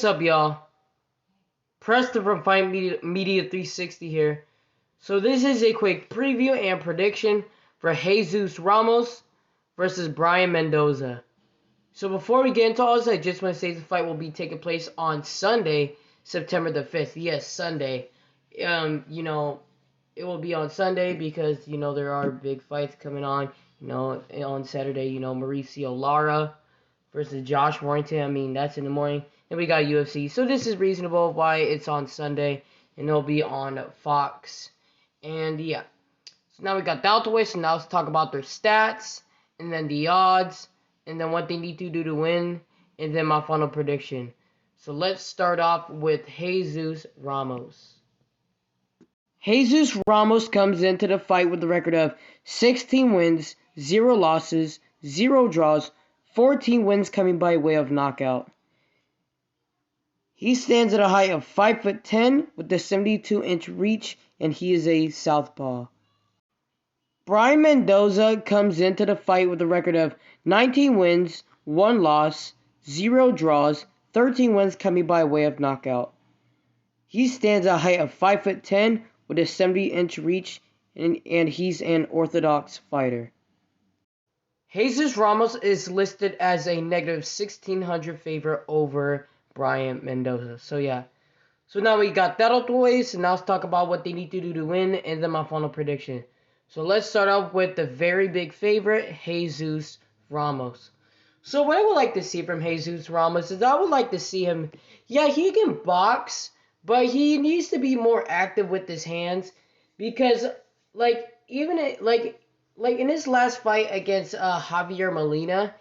what's up, y'all? Preston from Fight Media 360 here. So this is a quick preview and prediction for Jesus Ramos versus Brian Mendoza. So before we get into all this, I just want to say the fight will be taking place on Sunday, September the 5th. Yes, Sunday. It will be on Sunday because, there are big fights coming on. On Saturday, Mauricio Lara versus Josh Warrington. I mean, that's in the morning. Then we got UFC. So this is reasonable why it's on Sunday. And it'll be on Fox. And yeah. So now we got the welterweight. So now let's talk about their stats. And then the odds. And then what they need to do to win. And then my final prediction. So let's start off with Jesus Ramos. Jesus Ramos comes into the fight with a record of 16 wins, 0 losses, 0 draws, 14 wins coming by way of knockout. He stands at a height of 5'10" with a 72-inch reach, and he is a southpaw. Brian Mendoza comes into the fight with a record of 19 wins, 1 loss, 0 draws, 13 wins coming by way of knockout. He stands at a height of 5'10" with a 70-inch reach, and he's an orthodox fighter. Jesus Ramos is listed as a negative 1,600 favorite over Brian Mendoza. So, yeah. So, now we got that out the way. So, now let's talk about what they need to do to win and then my final prediction. So, let's start off with the very big favorite, Jesus Ramos. So, what I would like to see from Jesus Ramos is I would like to see him, yeah, he can box, but he needs to be more active with his hands because, in his last fight against Javier Molina,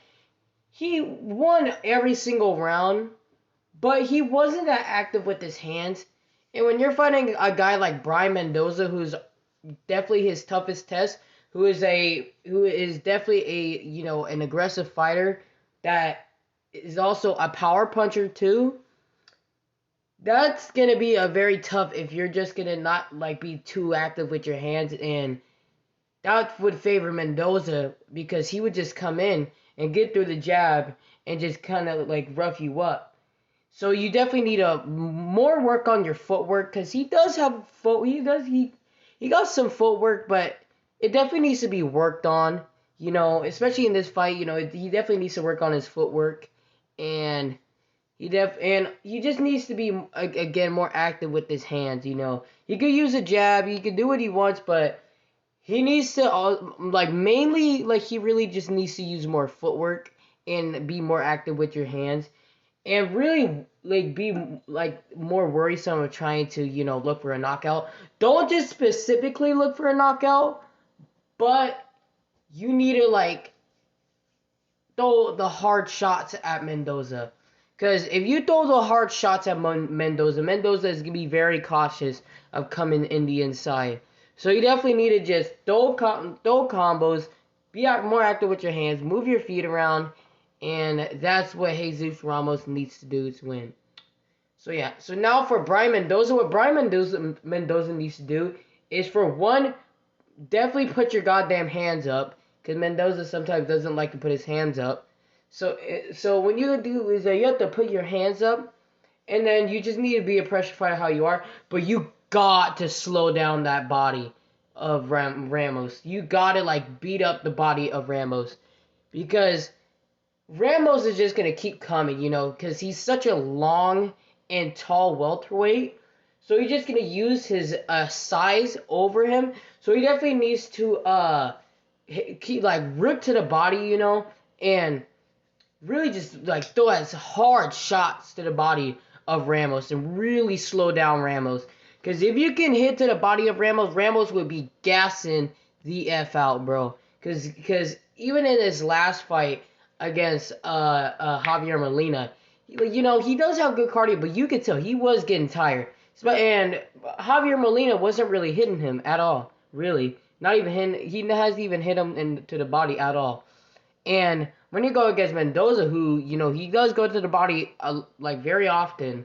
he won every single round, but he wasn't that active with his hands. And when you're fighting a guy like Brian Mendoza, who's definitely his toughest test, who is definitely an aggressive fighter that is also a power puncher too, that's gonna be a very tough if you're just gonna not be too active with your hands, and that would favor Mendoza because he would just come in and get through the jab and just kind of rough you up. So you definitely need more work on your footwork because he does have he got some footwork, but it definitely needs to be worked on. Especially in this fight, he definitely needs to work on his footwork, and he just needs to be again more active with his hands. He could use a jab, he could do what he wants, but he needs to mainly he really just needs to use more footwork and be more active with your hands, and really be more worrisome of trying to look for a knockout. Don't just specifically look for a knockout, but you need to throw the hard shots at Mendoza. Because if you throw the hard shots at Mendoza is going to be very cautious of coming in the inside. So you definitely need to just throw combos, be more active with your hands, move your feet around, and that's what Jesus Ramos needs to do to win. So yeah, so now for Brian Mendoza, what Brian Mendoza needs to do is, for one, definitely put your goddamn hands up, because Mendoza sometimes doesn't like to put his hands up. So what you do is that you have to put your hands up, and then you just need to be a pressure fighter how you are, but you got to slow down that body of Ramos. You got to beat up the body of Ramos, because Ramos is just going to keep coming, because he's such a long and tall welterweight. So he's just going to use his size over him. So he definitely needs to keep rip to the body, and really just throw as hard shots to the body of Ramos and really slow down Ramos. Because if you can hit to the body of Ramos, Ramos would be gassing the F out, bro. Because even in his last fight against Javier Molina, he does have good cardio, but you could tell he was getting tired. And Javier Molina wasn't really hitting him at all, really. Not even him. He hasn't even hit him into the body at all. And when you go against Mendoza, who, he does go to the body, very often,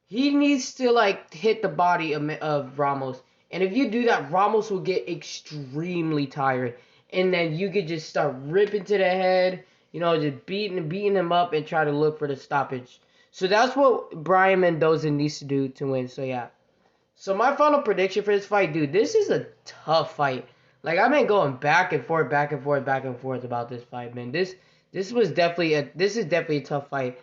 he needs to, hit the body of Ramos. And if you do that, Ramos will get extremely tired. And then you could just start ripping to the head you know, just beating him up and try to look for the stoppage. So that's what Brian Mendoza needs to do to win. So yeah. So my final prediction for this fight, dude, this is a tough fight. Like I've been going back and forth, back and forth, back and forth about this fight, man. This is definitely a tough fight.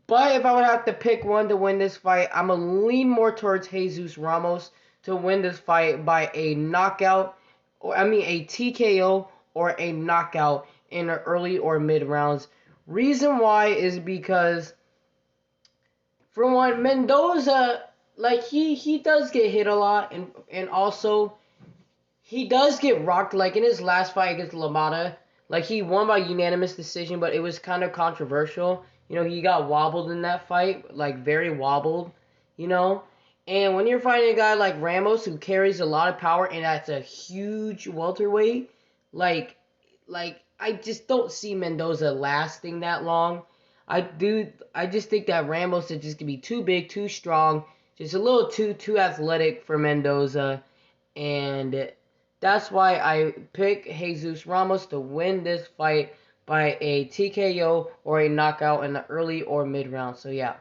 But if I would have to pick one to win this fight, I'm gonna lean more towards Jesus Ramos to win this fight by a knockout, or I mean a TKO or a knockout in the early or mid rounds. Reason why is because for one, Mendoza, like he does get hit a lot, and also he does get rocked. Like in his last fight against Lamada, like he won by unanimous decision, but it was kind of controversial. You know, he got wobbled in that fight, like very wobbled. You know, and when you're fighting a guy like Ramos who carries a lot of power and that's a huge welterweight, like I just don't see Mendoza lasting that long. I just think that Ramos is just gonna be too big, too strong, just a little too athletic for Mendoza, and that's why I pick Jesus Ramos to win this fight by a TKO or a knockout in the early or mid round. So yeah.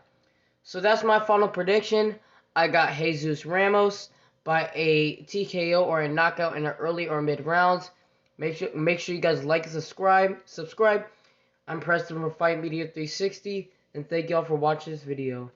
So that's my final prediction. I got Jesus Ramos by a TKO or a knockout in the early or mid rounds. Make sure you guys like and subscribe. I'm Preston from Fight Media 360, and thank y'all for watching this video.